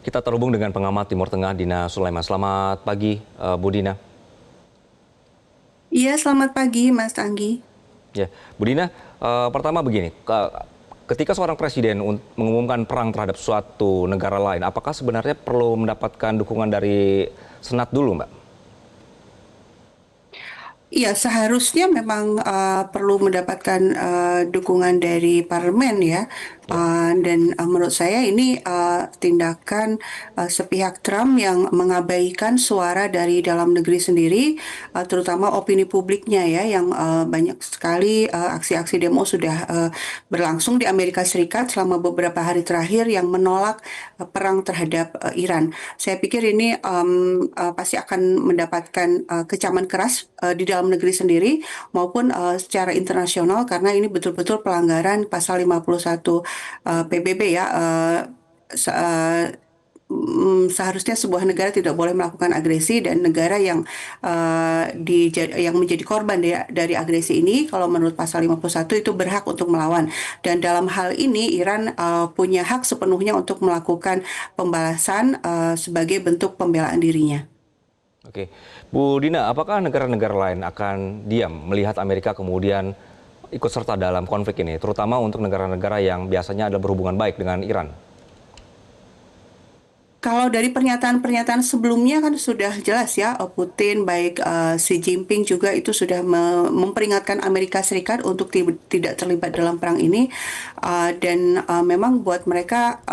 Kita terhubung dengan pengamat Timur Tengah Dina Sulaiman. Selamat pagi, Bu Dina. Iya, selamat pagi, Mas Anggi. Ya, Bu Dina, pertama begini, ketika seorang presiden mengumumkan perang terhadap suatu negara lain, apakah sebenarnya perlu mendapatkan dukungan dari Senat dulu, Mbak? Iya, seharusnya memang perlu mendapatkan dukungan dari parlemen ya. Ya. Dan menurut saya ini tindakan sepihak Trump yang mengabaikan suara dari dalam negeri sendiri, terutama opini publiknya ya, yang banyak sekali aksi-aksi demo sudah berlangsung di Amerika Serikat selama beberapa hari terakhir yang menolak perang terhadap Iran. Saya pikir ini pasti akan mendapatkan kecaman keras di dalam negeri sendiri maupun secara internasional karena ini betul-betul pelanggaran pasal 51 PBB ya. Seharusnya sebuah negara tidak boleh melakukan agresi dan negara yang yang menjadi korban dari agresi ini kalau menurut pasal 51 itu berhak untuk melawan, dan dalam hal ini Iran punya hak sepenuhnya untuk melakukan pembalasan sebagai bentuk pembelaan dirinya. Oke, Bu Dina, apakah negara-negara lain akan diam melihat Amerika kemudian ikut serta dalam konflik ini, terutama untuk negara-negara yang biasanya ada berhubungan baik dengan Iran? Kalau dari pernyataan-pernyataan sebelumnya kan sudah jelas ya, Putin baik Xi Jinping juga itu sudah memperingatkan Amerika Serikat untuk tidak terlibat dalam perang ini. Dan memang buat mereka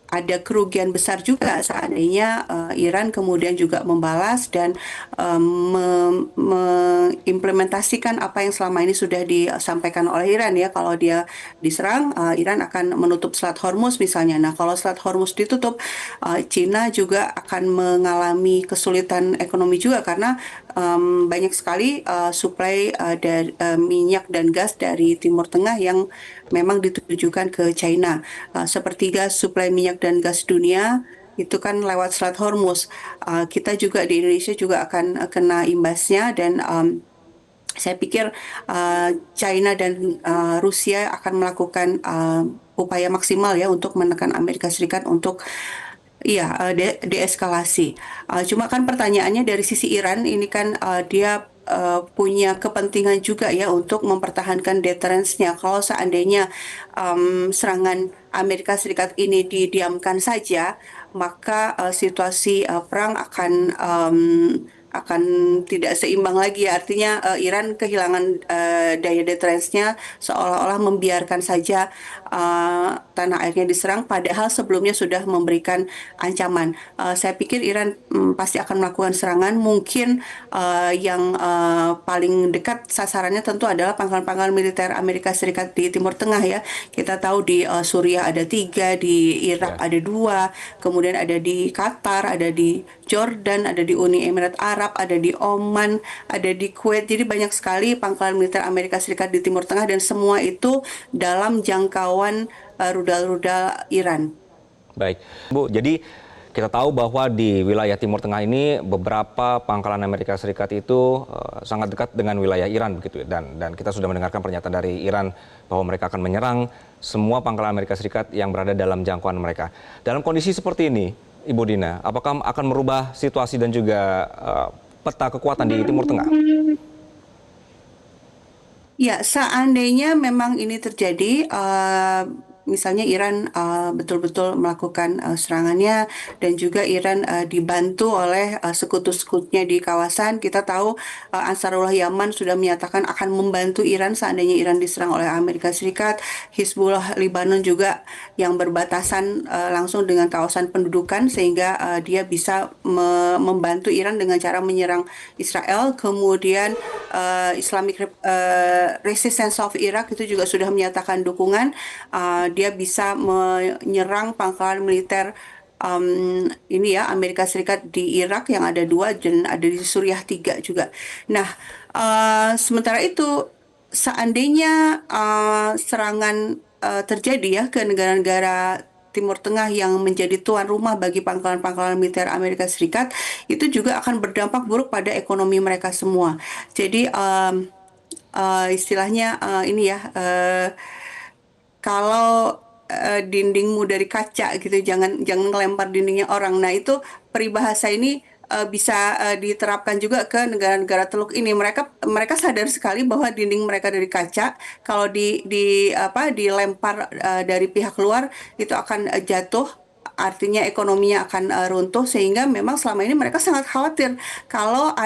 ada kerugian besar juga seandainya Iran kemudian juga membalas dan mengimplementasikan apa yang selama ini sudah disampaikan oleh Iran ya. Kalau dia diserang, Iran akan menutup Selat Hormuz misalnya. Nah, kalau Selat Hormuz ditutup, Cina juga akan mengalami kesulitan ekonomi juga karena banyak sekali suplai dari minyak dan gas dari Timur Tengah yang memang ditujukan ke China. Sepertiga suplai minyak dan gas dunia itu kan lewat Selat Hormuz. Kita juga di Indonesia juga akan kena imbasnya, dan saya pikir China dan Rusia akan melakukan upaya maksimal ya untuk menekan Amerika Serikat untuk iya, deeskalasi. Cuma kan pertanyaannya dari sisi Iran ini kan dia punya kepentingan juga ya untuk mempertahankan deterrence-nya. Kalau seandainya serangan Amerika Serikat ini didiamkan saja, maka situasi perang akan tidak seimbang lagi ya. Artinya Iran kehilangan daya deterrence-nya, seolah-olah membiarkan saja tanah airnya diserang padahal sebelumnya sudah memberikan ancaman. Saya pikir Iran pasti akan melakukan serangan. Mungkin yang paling dekat sasarannya tentu adalah pangkalan-pangkalan militer Amerika Serikat di Timur Tengah ya. Kita tahu di Suriah ada 3, di Irak Ya. ada 2, kemudian ada di Qatar, ada di Jordan, ada di Uni Emirat Arab, ada di Oman, ada di Kuwait. Jadi banyak sekali pangkalan militer Amerika Serikat di Timur Tengah dan semua itu dalam jangkauan rudal-rudal Iran. Baik, Bu. Jadi kita tahu bahwa di wilayah Timur Tengah ini beberapa pangkalan Amerika Serikat itu sangat dekat dengan wilayah Iran begitu ya. Dan kita sudah mendengarkan pernyataan dari Iran bahwa mereka akan menyerang semua pangkalan Amerika Serikat yang berada dalam jangkauan mereka. Dalam kondisi seperti ini, Ibu Dina, apakah akan merubah situasi dan juga peta kekuatan di Timur Tengah? Ya, seandainya memang ini terjadi, misalnya Iran betul-betul melakukan serangannya dan juga Iran dibantu oleh sekutu-sekutunya di kawasan. Kita tahu Ansarullah Yaman sudah menyatakan akan membantu Iran seandainya Iran diserang oleh Amerika Serikat. Hizbullah Lebanon juga yang berbatasan langsung dengan kawasan pendudukan sehingga dia bisa membantu Iran dengan cara menyerang Israel. Kemudian Resistance of Iraq itu juga sudah menyatakan dukungan. Dia bisa menyerang pangkalan militer ini ya Amerika Serikat di Irak yang ada 2 dan ada di Suriah 3 juga. Nah, sementara itu seandainya serangan terjadi ya ke negara-negara Timur Tengah yang menjadi tuan rumah bagi pangkalan-pangkalan militer Amerika Serikat, itu juga akan berdampak buruk pada ekonomi mereka semua. Jadi istilahnya ini ya, kalau dindingmu dari kaca gitu, jangan jangan ngelempar dindingnya orang. Nah, itu peribahasa ini bisa diterapkan juga ke negara-negara Teluk ini. Mereka mereka sadar sekali bahwa dinding mereka dari kaca, kalau di apa dilempar dari pihak luar itu akan jatuh, artinya ekonominya akan runtuh, sehingga memang selama ini mereka sangat khawatir kalau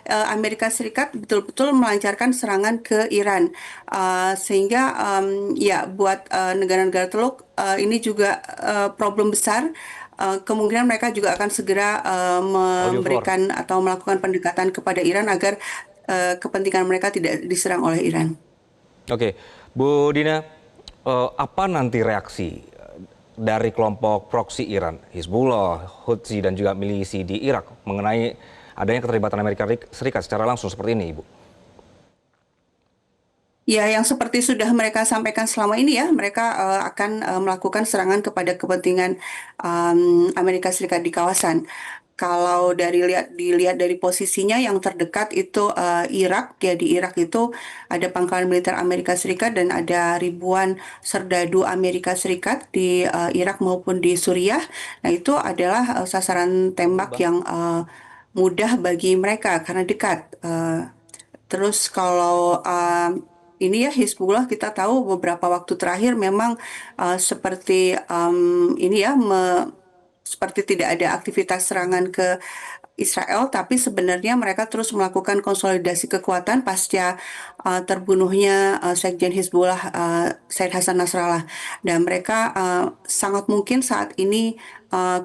Amerika Serikat betul-betul melancarkan serangan ke Iran. Sehingga ya buat negara-negara Teluk ini juga problem besar. Kemungkinan mereka juga akan segera Audio floor. memberikan atau melakukan pendekatan kepada Iran agar kepentingan mereka tidak diserang oleh Iran. Oke, Bu Dina, apa nanti reaksi dari kelompok proksi Iran, Hizbullah, Houthi, dan juga milisi di Irak mengenai adanya keterlibatan Amerika Serikat secara langsung seperti ini, Ibu? Ya, yang seperti sudah mereka sampaikan selama ini ya, mereka akan melakukan serangan kepada kepentingan Amerika Serikat di kawasan. Kalau dilihat dari posisinya yang terdekat itu Irak, ya di Irak itu ada pangkalan militer Amerika Serikat dan ada ribuan serdadu Amerika Serikat di Irak maupun di Suriah. Nah, itu adalah sasaran tembak Ubah. yang mudah bagi mereka karena dekat. Terus kalau ini ya Hizbullah, kita tahu beberapa waktu terakhir memang seperti ini ya seperti tidak ada aktivitas serangan ke Israel, tapi sebenarnya mereka terus melakukan konsolidasi kekuatan pasca terbunuhnya Sekjen Hizbullah Said Hasan Nasrallah, dan mereka sangat mungkin saat ini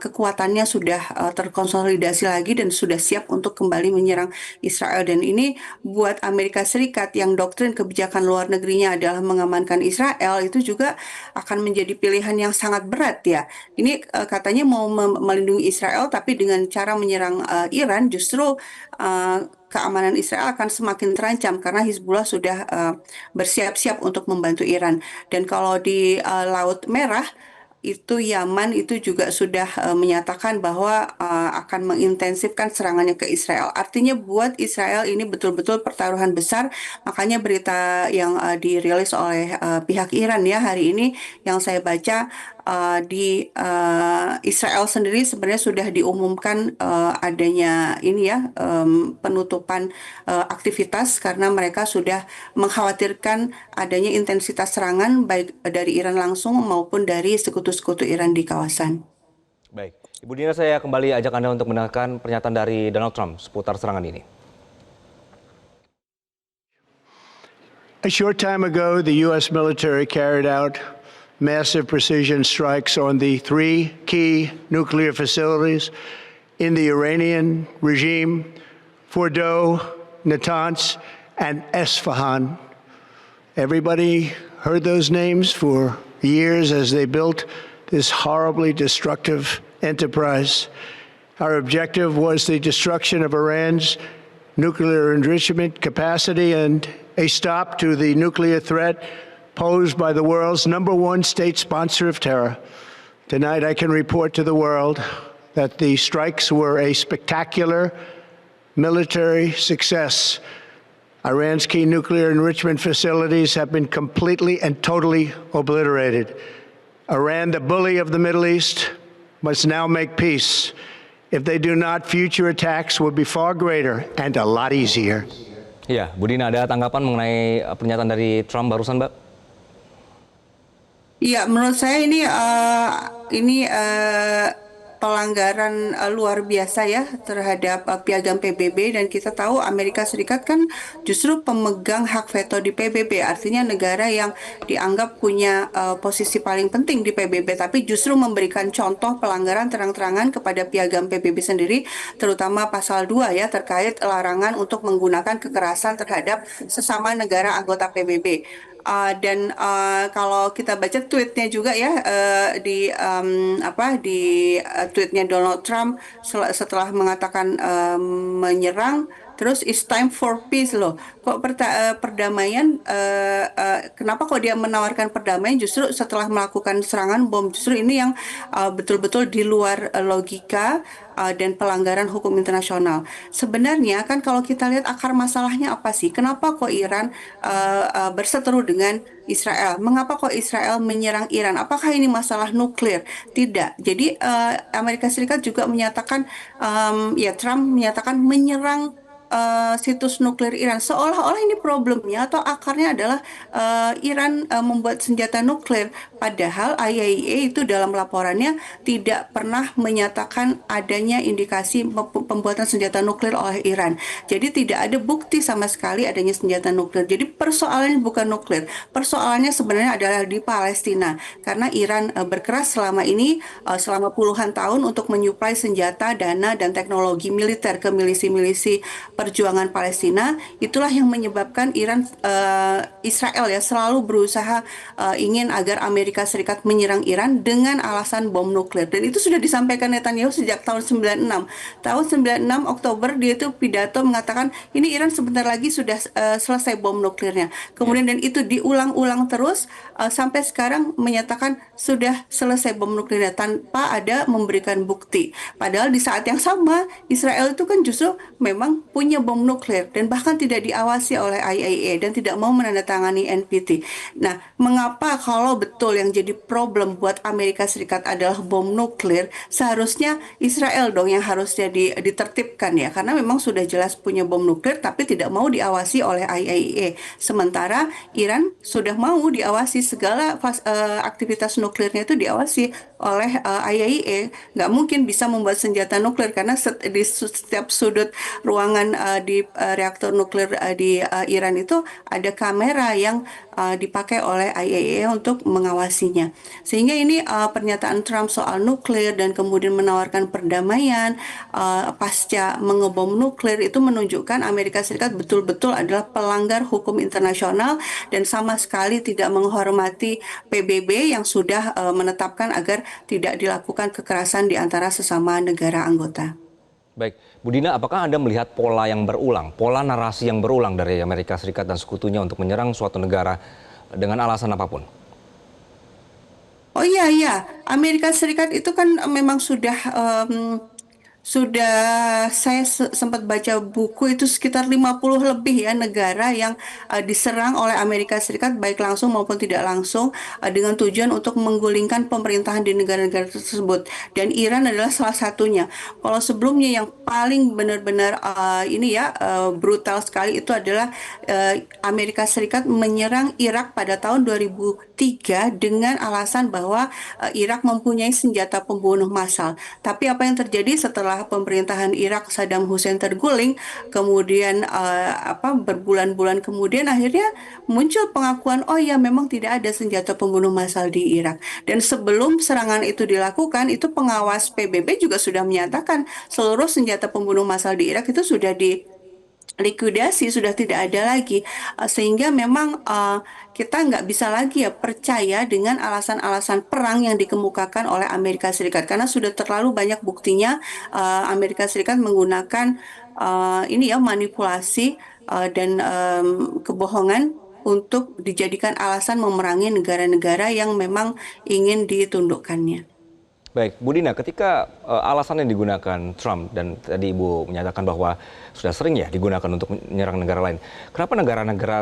kekuatannya sudah terkonsolidasi lagi dan sudah siap untuk kembali menyerang Israel. Dan ini buat Amerika Serikat yang doktrin kebijakan luar negerinya adalah mengamankan Israel, itu juga akan menjadi pilihan yang sangat berat ya. Ini katanya mau melindungi Israel, tapi dengan cara menyerang Iran, justru keamanan Israel akan semakin terancam karena Hizbullah sudah bersiap-siap untuk membantu Iran. Dan kalau di Laut Merah itu Yaman itu juga sudah menyatakan bahwa akan mengintensifkan serangannya ke Israel. Artinya buat Israel ini betul-betul pertaruhan besar. Makanya berita yang dirilis oleh pihak Iran ya hari ini yang saya baca, di Israel sendiri sebenarnya sudah diumumkan adanya ini ya penutupan aktivitas karena mereka sudah mengkhawatirkan adanya intensitas serangan baik dari Iran langsung maupun dari sekutu-sekutu Iran di kawasan. Baik, Ibu Dina, saya kembali ajak Anda untuk mendengarkan pernyataan dari Donald Trump seputar serangan ini. A short time ago, the U.S. military carried out massive precision strikes on the three key nuclear facilities in the Iranian regime: Fordow, Natanz, and Esfahan. Everybody heard those names for years as they built this horribly destructive enterprise. Our objective was the destruction of Iran's nuclear enrichment capacity and a stop to the nuclear threat posed by the world's #1 state sponsor of terror. Tonight, I can report to the world that the strikes were a spectacular military success. Iran's key nuclear enrichment facilities have been completely and totally obliterated. Iran, the bully of the Middle East, must now make peace. If they do not, future attacks will be far greater and a lot easier. Ya, Bu Dina, ada tanggapan mengenai pernyataan dari Trump barusan, Mbak? Iya, menurut saya ini pelanggaran luar biasa ya terhadap piagam PBB, dan kita tahu Amerika Serikat kan justru pemegang hak veto di PBB, artinya negara yang dianggap punya posisi paling penting di PBB, tapi justru memberikan contoh pelanggaran terang-terangan kepada piagam PBB sendiri, terutama pasal 2 ya terkait larangan untuk menggunakan kekerasan terhadap sesama negara anggota PBB. Dan kalau kita baca tweetnya juga ya di tweetnya Donald Trump setelah mengatakan menyerang, Terus it's time for peace loh. Kok perdamaian? Kenapa kok dia menawarkan perdamaian justru setelah melakukan serangan bom? Justru ini yang betul-betul di luar logika dan pelanggaran hukum internasional. Sebenarnya kan kalau kita lihat akar masalahnya apa sih? Kenapa kok Iran berseteru dengan Israel? Mengapa kok Israel menyerang Iran? Apakah ini masalah nuklir? Tidak. Jadi Amerika Serikat juga menyatakan, ya Trump menyatakan menyerang situs nuklir Iran seolah-olah ini problemnya atau akarnya adalah Iran membuat senjata nuklir padahal IAEA itu dalam laporannya tidak pernah menyatakan adanya indikasi pembuatan senjata nuklir oleh Iran. Jadi tidak ada bukti sama sekali adanya senjata nuklir. Jadi persoalannya bukan nuklir. Persoalannya sebenarnya adalah di Palestina karena Iran berkeras selama ini selama puluhan tahun untuk menyuplai senjata, dana dan teknologi militer ke milisi-milisi perjuangan Palestina. Itulah yang menyebabkan Israel ya selalu berusaha ingin agar Amerika Serikat menyerang Iran dengan alasan bom nuklir. Dan itu sudah disampaikan Netanyahu sejak tahun 96. Tahun 96 Oktober dia itu pidato mengatakan ini Iran sebentar lagi sudah selesai bom nuklirnya. Kemudian dan itu diulang-ulang terus sampai sekarang menyatakan sudah selesai bom nuklirnya tanpa ada memberikan bukti. Padahal di saat yang sama Israel itu kan justru memang punya bom nuklir dan bahkan tidak diawasi oleh IAEA dan tidak mau menandatangani NPT. Nah, mengapa kalau betul yang jadi problem buat Amerika Serikat adalah bom nuklir, seharusnya Israel dong yang harusnya ditertibkan ya, karena memang sudah jelas punya bom nuklir tapi tidak mau diawasi oleh IAEA. Sementara Iran sudah mau diawasi segala aktivitas nuklirnya itu diawasi oleh IAEA. Nggak mungkin bisa membuat senjata nuklir karena di setiap sudut ruangan di reaktor nuklir di Iran itu ada kamera yang dipakai oleh IAEA untuk mengawasinya. Sehingga ini pernyataan Trump soal nuklir dan kemudian menawarkan perdamaian pasca mengebom nuklir itu menunjukkan Amerika Serikat betul-betul adalah pelanggar hukum internasional dan sama sekali tidak menghormati PBB yang sudah menetapkan agar tidak dilakukan kekerasan di antara sesama negara anggota. Baik, Bu Dina, apakah Anda melihat pola yang berulang, pola narasi yang berulang dari Amerika Serikat dan sekutunya untuk menyerang suatu negara dengan alasan apapun? Oh iya, iya, Amerika Serikat itu kan memang sudah saya sempat baca buku itu sekitar 50 lebih ya negara yang diserang oleh Amerika Serikat baik langsung maupun tidak langsung dengan tujuan untuk menggulingkan pemerintahan di negara-negara tersebut dan Iran adalah salah satunya. Kalau sebelumnya yang paling benar-benar brutal sekali itu adalah Amerika Serikat menyerang Irak pada tahun 2003 dengan alasan bahwa Irak mempunyai senjata pembunuh massal. Tapi apa yang terjadi setelah pemerintahan Irak Saddam Hussein terguling, kemudian berbulan-bulan kemudian akhirnya muncul pengakuan oh ya memang tidak ada senjata pembunuh massal di Irak. Dan sebelum serangan itu dilakukan, itu pengawas PBB juga sudah menyatakan seluruh senjata pembunuh massal di Irak itu sudah likuidasi sudah tidak ada lagi. Sehingga memang kita nggak bisa lagi ya percaya dengan alasan-alasan perang yang dikemukakan oleh Amerika Serikat karena sudah terlalu banyak buktinya Amerika Serikat menggunakan manipulasi dan kebohongan untuk dijadikan alasan memerangi negara-negara yang memang ingin ditundukkannya. Baik, Bu Dina, ketika alasan yang digunakan Trump dan tadi Ibu menyatakan bahwa sudah sering ya digunakan untuk menyerang negara lain, kenapa negara-negara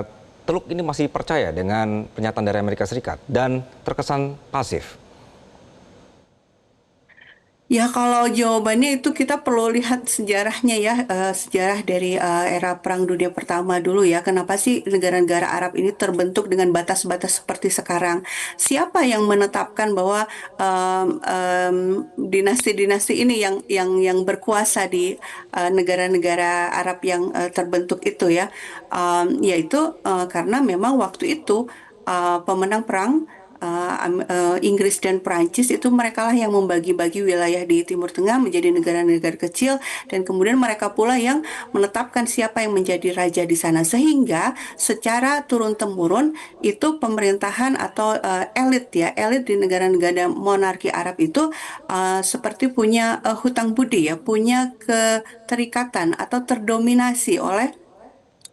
Teluk ini masih percaya dengan pernyataan dari Amerika Serikat dan terkesan pasif? Ya, kalau jawabannya itu kita perlu lihat sejarahnya ya, sejarah dari era Perang Dunia Pertama dulu ya. Kenapa sih negara-negara Arab ini terbentuk dengan batas-batas seperti sekarang? Siapa yang menetapkan bahwa dinasti-dinasti ini yang berkuasa di negara-negara Arab yang terbentuk itu ya? Yaitu karena memang waktu itu pemenang perang Inggris dan Prancis itu mereka lah yang membagi-bagi wilayah di Timur Tengah menjadi negara-negara kecil dan kemudian mereka pula yang menetapkan siapa yang menjadi raja di sana sehingga secara turun-temurun itu pemerintahan atau elit ya elit di negara-negara monarki Arab itu seperti punya hutang budi ya punya keterikatan atau terdominasi oleh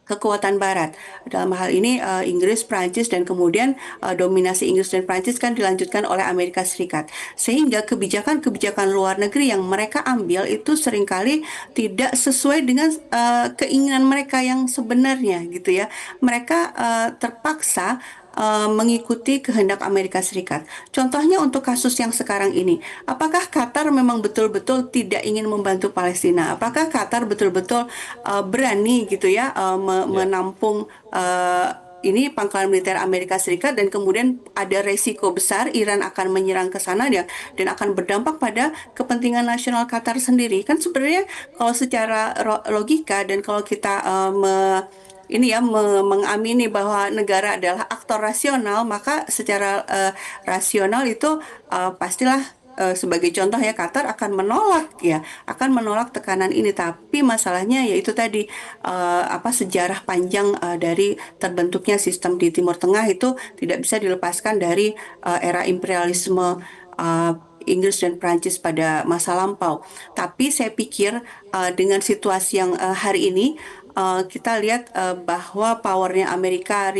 kekuatan Barat. Dalam hal ini Inggris, Prancis, dan kemudian dominasi Inggris dan Prancis kan dilanjutkan oleh Amerika Serikat. Sehingga kebijakan-kebijakan luar negeri yang mereka ambil itu seringkali tidak sesuai dengan keinginan mereka yang sebenarnya gitu ya. Mereka terpaksa mengikuti kehendak Amerika Serikat. Contohnya untuk kasus yang sekarang ini, apakah Qatar memang betul-betul tidak ingin membantu Palestina? Apakah Qatar betul-betul berani gitu ya Ya. menampung ini pangkalan militer Amerika Serikat dan kemudian ada resiko besar Iran akan menyerang ke sana dan akan berdampak pada kepentingan nasional Qatar sendiri. Kan sebenarnya kalau secara logika dan kalau kita ini ya mengamini bahwa negara adalah aktor rasional, maka secara rasional itu pastilah sebagai contoh ya Qatar akan menolak tekanan ini. Tapi masalahnya yaitu tadi apa sejarah panjang dari terbentuknya sistem di Timur Tengah itu tidak bisa dilepaskan dari era imperialisme uh, Inggris dan Prancis pada masa lampau. Tapi saya pikir dengan situasi yang hari ini kita lihat bahwa powernya Amerika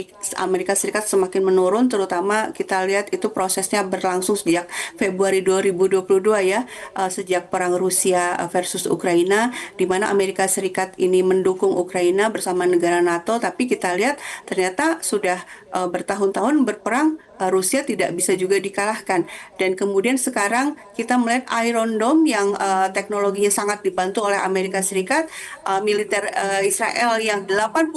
Serikat semakin menurun, terutama kita lihat itu prosesnya berlangsung sejak Februari 2022 ya, sejak perang Rusia versus Ukraina, di mana Amerika Serikat ini mendukung Ukraina bersama negara NATO, tapi kita lihat ternyata sudah bertahun-tahun berperang. Rusia tidak bisa juga dikalahkan dan kemudian sekarang kita melihat Iron Dome yang teknologinya sangat dibantu oleh Amerika Serikat, militer Israel yang 80%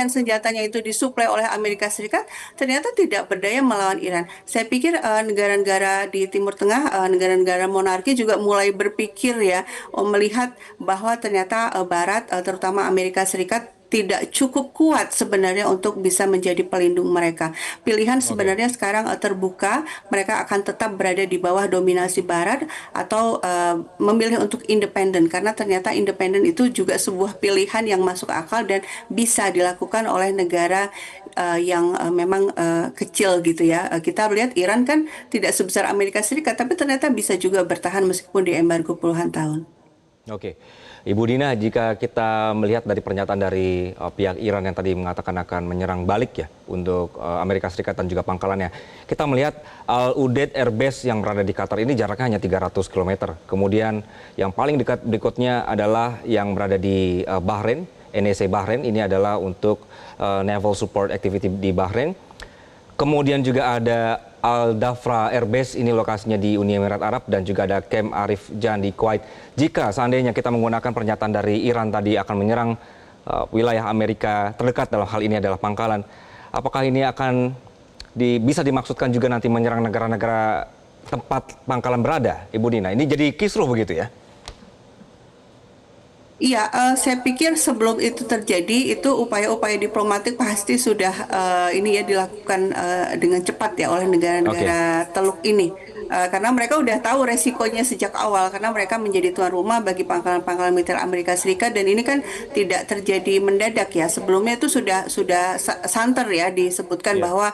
senjatanya itu disuplai oleh Amerika Serikat ternyata tidak berdaya melawan Iran. Saya pikir negara-negara di Timur Tengah, negara-negara monarki juga mulai berpikir ya, melihat bahwa ternyata Barat, terutama Amerika Serikat tidak cukup kuat sebenarnya untuk bisa menjadi pelindung mereka. Pilihan Oke. sebenarnya sekarang terbuka, mereka akan tetap berada di bawah dominasi Barat atau memilih untuk independen karena ternyata independen itu juga sebuah pilihan yang masuk akal dan bisa dilakukan oleh negara yang memang kecil gitu ya. Kita lihat Iran kan tidak sebesar Amerika Serikat, tapi ternyata bisa juga bertahan meskipun diembargo puluhan tahun. Oke, Ibu Dina, jika kita melihat dari pernyataan dari pihak Iran yang tadi mengatakan akan menyerang balik ya untuk Amerika Serikat dan juga pangkalannya, kita melihat Al Udeid Air Base yang berada di Qatar ini jaraknya hanya 300 km. Kemudian yang paling dekat berikutnya adalah yang berada di Bahrain, NEC Bahrain, ini adalah untuk Naval Support Activity di Bahrain. Kemudian juga ada Al Dhafra Airbase, ini lokasinya di Uni Emirat Arab, dan juga ada Camp Arif Jan di Kuwait. Jika seandainya kita menggunakan pernyataan dari Iran tadi akan menyerang wilayah Amerika terdekat, dalam hal ini adalah pangkalan, apakah ini akan bisa dimaksudkan juga nanti menyerang negara-negara tempat pangkalan berada, Ibu Dina? Ini jadi kisruh begitu ya? Iya, saya pikir sebelum itu terjadi, itu upaya-upaya diplomatik pasti sudah ini ya dilakukan dengan cepat ya oleh Oke, negara-negara Teluk ini. Karena mereka udah tahu resikonya sejak awal, karena mereka menjadi tuan rumah bagi pangkalan-pangkalan militer Amerika Serikat dan ini kan tidak terjadi mendadak ya. Sebelumnya itu sudah santer ya disebutkan ya. bahwa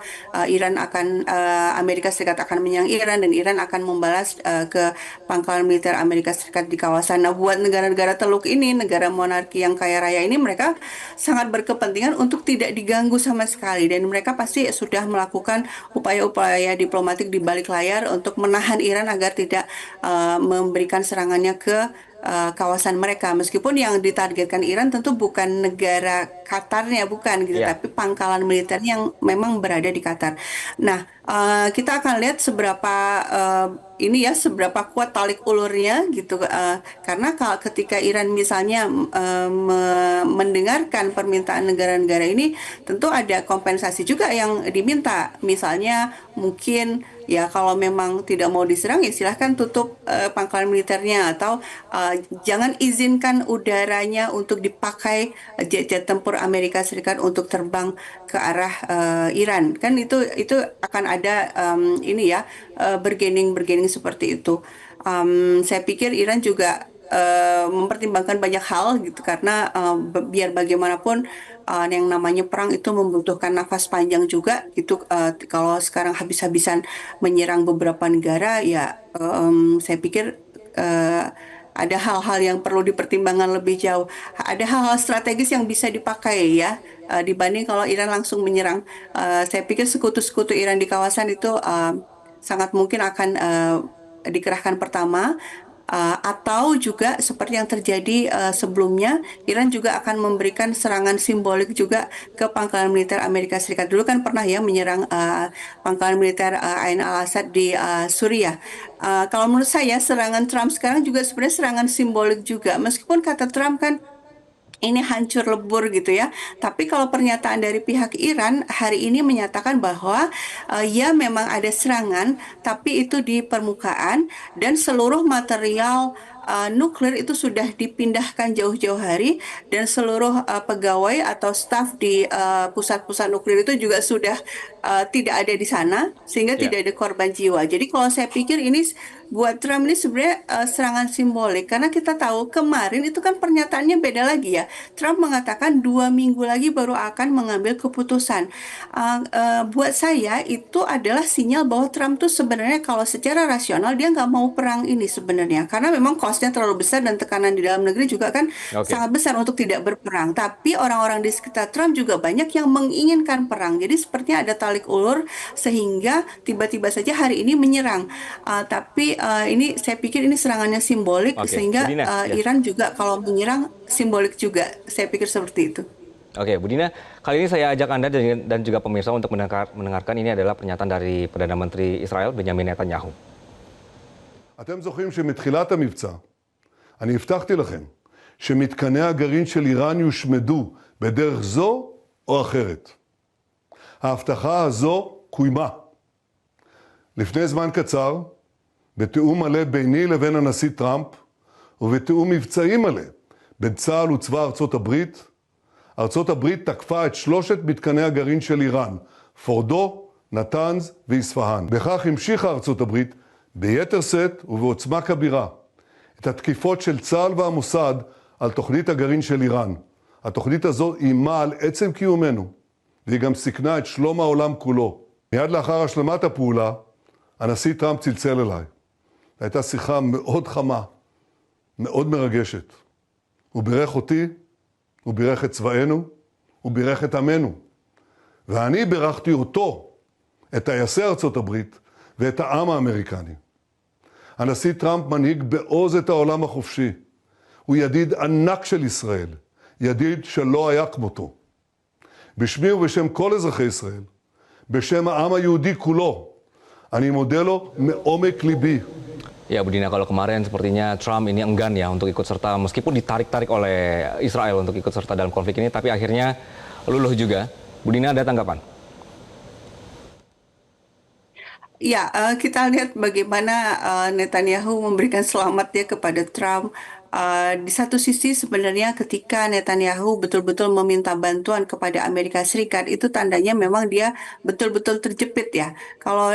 Amerika Serikat akan menyerang Iran dan Iran akan membalas ke pangkalan militer Amerika Serikat di kawasan. Nah, buat negara-negara Teluk ini, negara monarki yang kaya raya ini, mereka sangat berkepentingan untuk tidak diganggu sama sekali dan mereka pasti sudah melakukan upaya-upaya diplomatik di balik layar untuk menahan Iran agar tidak memberikan serangannya ke kawasan mereka. Meskipun yang ditargetkan Iran tentu bukan negara Qatarnya, bukan gitu, Ya. tapi pangkalan militernya yang memang berada di Qatar. Nah, kita akan lihat seberapa ini ya seberapa kuat talik ulurnya gitu karena kalau ketika Iran misalnya mendengarkan permintaan negara-negara ini tentu ada kompensasi juga yang diminta misalnya mungkin ya kalau memang tidak mau diserang ya silahkan tutup pangkalan militernya atau jangan izinkan udaranya untuk dipakai jet-jet tempur Amerika Serikat untuk terbang ke arah Iran. Kan itu akan ada ini ya bergening seperti itu. Saya pikir Iran juga mempertimbangkan banyak hal gitu karena biar bagaimanapun yang namanya perang itu membutuhkan nafas panjang juga gitu. Kalau sekarang habis-habisan menyerang beberapa negara ya saya pikir ada hal-hal yang perlu dipertimbangkan lebih jauh. Ada hal-hal strategis yang bisa dipakai ya dibanding kalau Iran langsung menyerang. Saya pikir sekutu-sekutu Iran di kawasan itu sangat mungkin akan dikerahkan pertama. Atau juga seperti yang terjadi sebelumnya, Iran juga akan memberikan serangan simbolik juga ke pangkalan militer Amerika Serikat. Dulu kan pernah ya menyerang pangkalan militer Ain al-Assad di Suriah. Kalau menurut saya serangan Trump sekarang juga sebenarnya serangan simbolik juga. Meskipun kata Trump kan ini hancur lebur gitu ya. Tapi kalau pernyataan dari pihak Iran hari ini menyatakan bahwa ya memang ada serangan, tapi itu di permukaan dan seluruh material nuklir itu sudah dipindahkan jauh-jauh hari dan seluruh pegawai atau staf di pusat-pusat nuklir itu juga sudah tidak ada di sana sehingga Ya. tidak ada korban jiwa. Jadi kalau saya pikir ini buat Trump ini sebenarnya serangan simbolik karena kita tahu kemarin itu kan pernyataannya beda lagi ya. Trump mengatakan 2 minggu lagi baru akan mengambil keputusan. Buat saya itu adalah sinyal bahwa Trump tuh sebenarnya kalau secara rasional dia nggak mau perang ini sebenarnya karena memang cost-nya terlalu besar dan tekanan di dalam negeri juga kan Oke. sangat besar untuk tidak berperang. Tapi orang-orang di sekitar Trump juga banyak yang menginginkan perang. Jadi sepertinya ada talik ulur sehingga tiba-tiba saja hari ini menyerang. Tapi ini saya pikir ini serangannya simbolik Oke, Bu sehingga Dina, ya. Iran juga kalau menyerang simbolik juga. Saya pikir seperti itu. Oke, Bu Dina, kali ini saya ajak Anda dan juga pemirsa untuk mendengarkan ini adalah pernyataan dari Perdana Menteri Israel Benjamin Netanyahu. אתם זוכרים שמתחילת המבצע אני הבטחתי לכם שמתקני הגרעין של איראן יושמדו בדרך זו או אחרת. ההבטחה הזו קוימה. לפני זמן קצר, בתיאום מלא ביני לבין הנשיא טראמפ ובתיאום מבצעי מלא בין צה"ל וצבא ארצות הברית, ארצות הברית תקפה את 3 מתקני הגרעין של איראן, פורדו, נתנז ואספהאן. בכך המשיכה ארצות הברית ביתר שאת ובעוצמה כבירה את התקיפות של צה"ל והמוסד על תוכנית הגרעין של איראן. התוכנית הזו אימה על עצם קיומנו, והיא גם סיכנה את שלום העולם כולו. מיד לאחר השלמת הפעולה, הנשיא טראמפ צלצל אליי. הייתה שיחה מאוד חמה, מאוד מרגשת. הוא בירך אותי, הוא בירך את צבאנו, הוא בירך את עמנו. ואני בירכתי אותו, את טייסי ארצות הברית ואת העם האמריקני. הנשיא טראמפ מנהיג בעוז את העולם החופשי. הוא ידיד ענק של ישראל, ידיד שלא היה כמותו. בשמי ובשם כל אזרחי ישראל, בשם העם היהודי כולו, אני מודה לו מעומק ליבי. Ya, Bu Dina, kalau kemarin sepertinya Trump ini enggan ya untuk ikut serta, meskipun ditarik-tarik oleh Israel untuk ikut serta dalam konflik ini, tapi akhirnya luluh juga. Bu Dina, ada tanggapan? Ya, kita lihat bagaimana Netanyahu memberikan selamat ya kepada Trump. Di satu sisi sebenarnya ketika Netanyahu betul-betul meminta bantuan kepada Amerika Serikat, itu tandanya memang dia betul-betul terjepit ya. Kalau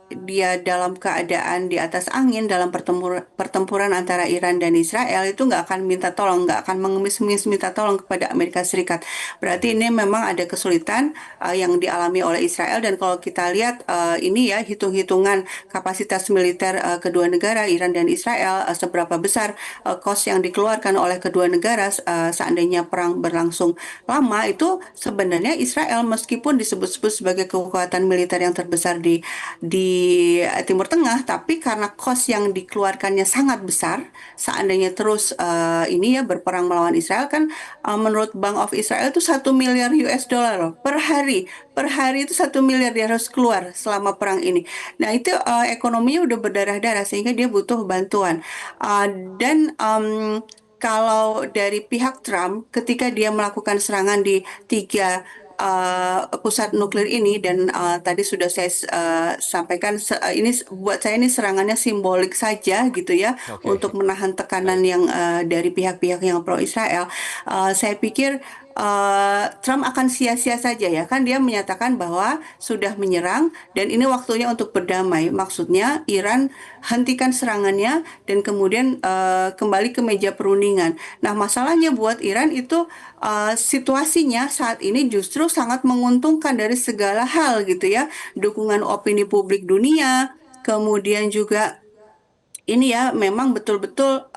dia dalam keadaan di atas angin dalam pertempuran antara Iran dan Israel itu nggak akan minta tolong, nggak akan mengemis-ngemis minta tolong kepada Amerika Serikat. Berarti ini memang ada kesulitan yang dialami oleh Israel dan kalau kita lihat ini ya hitung-hitungan kapasitas militer kedua negara Iran dan Israel seberapa besar cost yang dikeluarkan oleh kedua negara seandainya perang berlangsung lama itu sebenarnya Israel meskipun disebut-sebut sebagai kekuatan militer yang terbesar di Timur Tengah, tapi karena cost yang dikeluarkannya sangat besar, seandainya terus ini ya berperang melawan Israel kan menurut Bank of Israel itu 1 miliar US dollar loh, per hari itu 1 miliar dia harus keluar selama perang ini. Nah itu ekonominya udah berdarah-darah sehingga dia butuh bantuan dan kalau dari pihak Trump ketika dia melakukan serangan di 3 pusat nuklir ini dan tadi sudah saya sampaikan ini buat saya ini serangannya simbolik saja gitu ya Oke, untuk menahan tekanan baik. yang dari pihak-pihak yang pro Israel. Saya pikir Trump akan sia-sia saja ya kan dia menyatakan bahwa sudah menyerang dan ini waktunya untuk berdamai. Maksudnya Iran hentikan serangannya dan kemudian kembali ke meja perundingan. Nah, masalahnya buat Iran itu situasinya saat ini justru sangat menguntungkan dari segala hal gitu ya. Dukungan opini publik dunia, kemudian juga ini ya memang betul-betul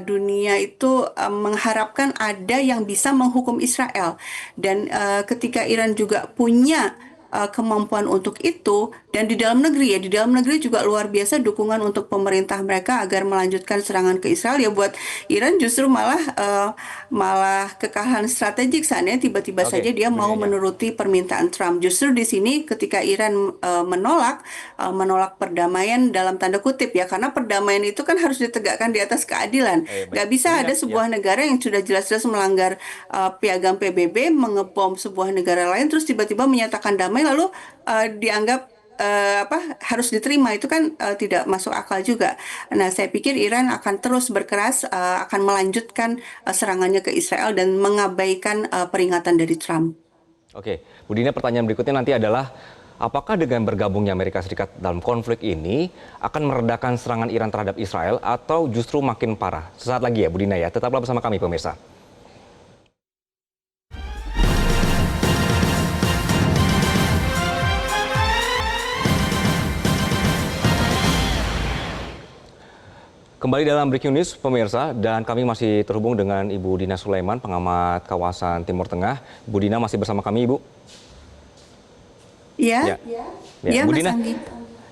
dunia itu mengharapkan ada yang bisa menghukum Israel dan ketika Iran juga punya kemampuan untuk itu dan di dalam negeri ya di dalam negeri juga luar biasa dukungan untuk pemerintah mereka agar melanjutkan serangan ke Israel ya buat Iran justru malah kekalahan strategik saatnya tiba-tiba saja Oke, dia Bu mau Dina. menuruti permintaan Trump justru di sini ketika Iran menolak perdamaian dalam tanda kutip ya karena perdamaian itu kan harus ditegakkan di atas keadilan Baik. nggak Bu bisa Dina, ada ya. sebuah negara yang sudah jelas-jelas melanggar piagam PBB mengebom sebuah negara lain terus tiba-tiba menyatakan damai lalu dianggap harus diterima itu kan tidak masuk akal juga. Nah, saya pikir Iran akan terus berkeras akan melanjutkan serangannya ke Israel dan mengabaikan peringatan dari Trump. Oke, Bu Dina, pertanyaan berikutnya nanti adalah apakah dengan bergabungnya Amerika Serikat dalam konflik ini akan meredakan serangan Iran terhadap Israel atau justru makin parah? Sesaat lagi ya Bu Dina ya, tetaplah bersama kami pemirsa. Kembali dalam Breaking News pemirsa dan kami masih terhubung dengan Ibu Dina Sulaiman, pengamat kawasan Timur Tengah. Bu Dina masih bersama kami, Ibu. Ya, Ya, Bu Mas Dina. Anggi.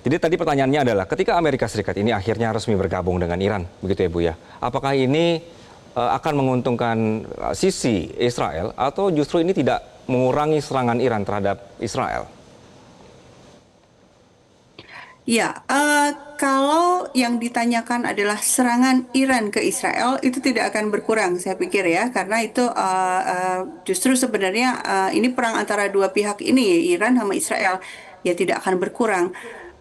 Jadi tadi pertanyaannya adalah ketika Amerika Serikat ini akhirnya resmi bergabung dengan Iran, begitu ya Bu ya. Apakah ini akan menguntungkan sisi Israel atau justru ini tidak mengurangi serangan Iran terhadap Israel? Ya, kalau yang ditanyakan adalah serangan Iran ke Israel itu tidak akan berkurang, saya pikir ya, karena itu justru sebenarnya ini perang antara dua pihak ini, Iran sama Israel, ya tidak akan berkurang.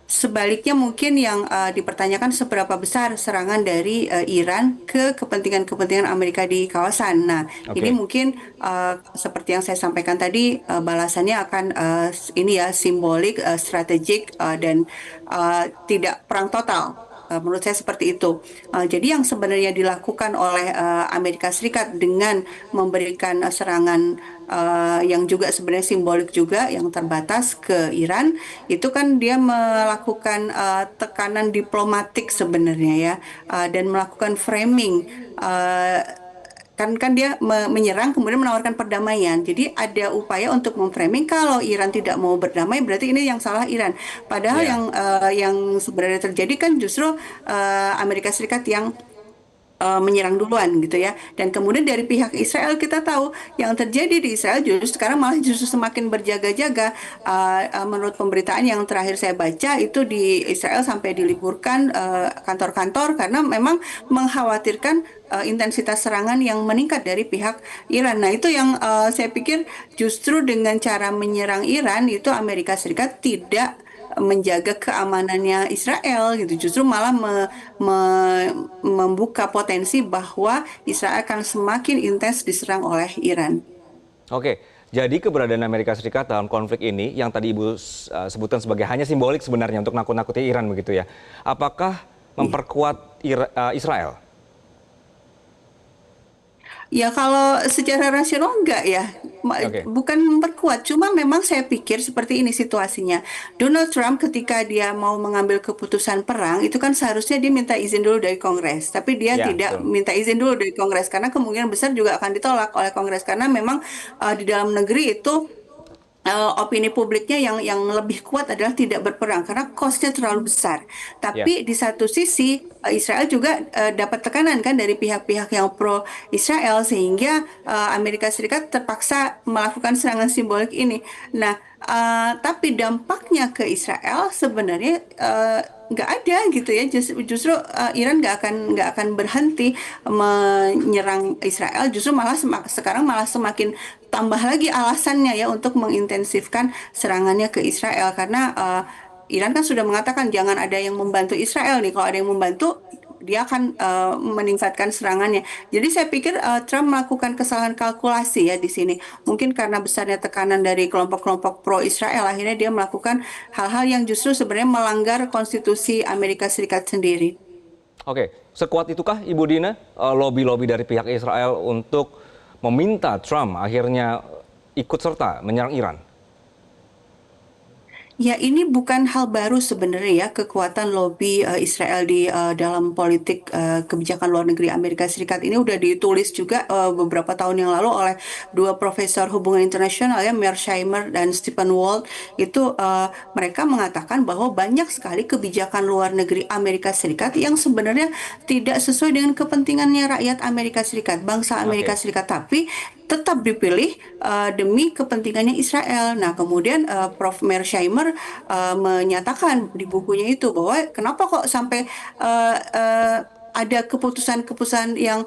Sebaliknya mungkin yang dipertanyakan seberapa besar serangan dari Iran ke kepentingan-kepentingan Amerika di kawasan. Nah, ini Oke. mungkin seperti yang saya sampaikan tadi balasannya akan ini ya simbolik, strategik dan tidak perang total. Menurut saya seperti itu. Jadi yang sebenarnya dilakukan oleh Amerika Serikat dengan memberikan serangan yang juga sebenarnya simbolik juga yang terbatas ke Iran, itu kan dia melakukan tekanan diplomatik sebenarnya ya, dan melakukan framing. uh, kan dia menyerang kemudian menawarkan perdamaian. Jadi ada upaya untuk memframing kalau Iran tidak mau berdamai berarti ini yang salah Iran. Padahal Ya. yang sebenarnya terjadi kan justru Amerika Serikat yang menyerang duluan gitu ya. Dan kemudian dari pihak Israel kita tahu yang terjadi di Israel justru sekarang malah justru semakin berjaga-jaga. Menurut pemberitaan yang terakhir saya baca itu di Israel sampai diliburkan kantor-kantor karena memang mengkhawatirkan intensitas serangan yang meningkat dari pihak Iran. Nah, itu yang saya pikir justru dengan cara menyerang Iran itu Amerika Serikat tidak menjaga keamanannya Israel gitu justru malah membuka potensi bahwa Israel akan semakin intens diserang oleh Iran. Oke, jadi keberadaan Amerika Serikat dalam konflik ini yang tadi Ibu sebutkan sebagai hanya simbolik sebenarnya untuk nakut-nakuti Iran begitu ya. Apakah memperkuat Israel? Ya kalau secara rasional enggak ya, Oke. bukan memperkuat, cuma memang saya pikir seperti ini situasinya. Donald Trump ketika dia mau mengambil keputusan perang, itu kan seharusnya dia minta izin dulu dari Kongres, tapi dia Ya, tidak betul. minta izin dulu dari Kongres karena kemungkinan besar juga akan ditolak oleh Kongres karena memang di dalam negeri itu opini publiknya yang lebih kuat adalah tidak berperang karena cost-nya terlalu besar. Ya. Tapi di satu sisi Israel juga dapat tekanan kan dari pihak-pihak yang pro Israel sehingga Amerika Serikat terpaksa melakukan serangan simbolik ini. Nah, tapi dampaknya ke Israel sebenarnya nggak ada gitu ya. Justru Iran nggak akan berhenti menyerang Israel. Justru malah sekarang malah semakin tambah lagi alasannya ya untuk mengintensifkan serangannya ke Israel karena Iran kan sudah mengatakan jangan ada yang membantu Israel nih. Kalau ada yang membantu, dia akan meningkatkan serangannya. Jadi saya pikir Trump melakukan kesalahan kalkulasi ya di sini. Mungkin karena besarnya tekanan dari kelompok-kelompok pro-Israel, akhirnya dia melakukan hal-hal yang justru sebenarnya melanggar konstitusi Amerika Serikat sendiri. Oke, sekuat itukah Ibu Dina lobby-lobby dari pihak Israel untuk meminta Trump akhirnya ikut serta menyerang Iran? Ya, ini bukan hal baru sebenarnya ya, kekuatan lobby Israel di dalam politik kebijakan luar negeri Amerika Serikat ini udah ditulis juga beberapa tahun yang lalu oleh dua profesor hubungan internasional ya, Mearsheimer dan Stephen Walt. Itu mereka mengatakan bahwa banyak sekali kebijakan luar negeri Amerika Serikat yang sebenarnya tidak sesuai dengan kepentingannya rakyat Amerika Serikat, bangsa Amerika Oke. Serikat, tapi tetap dipilih demi kepentingannya Israel. Nah, kemudian Prof. Mearsheimer menyatakan di bukunya itu bahwa kenapa kok sampai ada keputusan-keputusan yang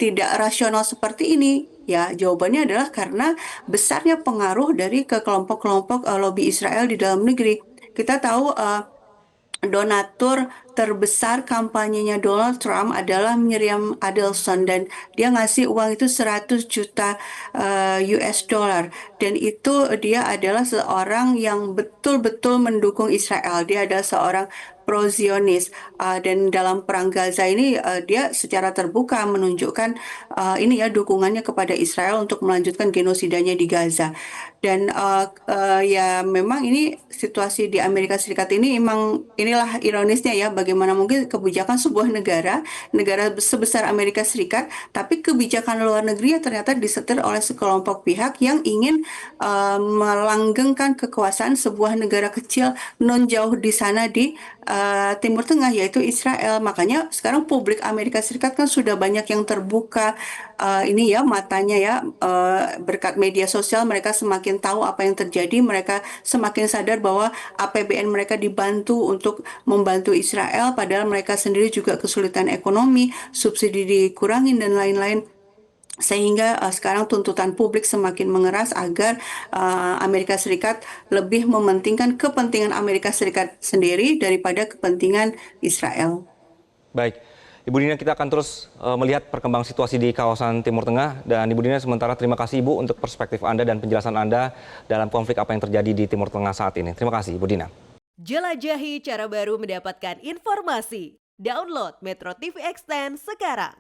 tidak rasional seperti ini? Ya, jawabannya adalah karena besarnya pengaruh dari ke kelompok-kelompok lobby Israel di dalam negeri. Kita tahu donatur terbesar kampanyenya Donald Trump adalah Miriam Adelson dan dia ngasih uang itu 100 juta US dollar dan itu dia adalah seorang yang betul-betul mendukung Israel. Dia adalah seorang pro-Zionis dan dalam perang Gaza ini dia secara terbuka menunjukkan ini ya dukungannya kepada Israel untuk melanjutkan genosidanya di Gaza. Dan ya memang ini situasi di Amerika Serikat ini memang inilah ironisnya ya bagaimana mungkin kebijakan sebuah negara sebesar Amerika Serikat tapi kebijakan luar negeri ternyata disetir oleh sekelompok pihak yang ingin melanggengkan kekuasaan sebuah negara kecil non jauh di sana di Timur Tengah yaitu Israel. Makanya sekarang publik Amerika Serikat kan sudah banyak yang terbuka ini ya matanya ya berkat media sosial mereka semakin tahu apa yang terjadi, mereka semakin sadar bahwa APBN mereka dibantu untuk membantu Israel padahal mereka sendiri juga kesulitan ekonomi, subsidi dikurangin dan lain-lain. Sehingga sekarang tuntutan publik semakin mengeras agar Amerika Serikat lebih mementingkan kepentingan Amerika Serikat sendiri daripada kepentingan Israel. Baik, Ibu Dina kita akan terus melihat perkembangan situasi di kawasan Timur Tengah dan Ibu Dina sementara terima kasih Ibu untuk perspektif Anda dan penjelasan Anda dalam konflik apa yang terjadi di Timur Tengah saat ini. Terima kasih Ibu Dina. Jelajahi cara baru mendapatkan informasi. Download Metro TV Extend sekarang.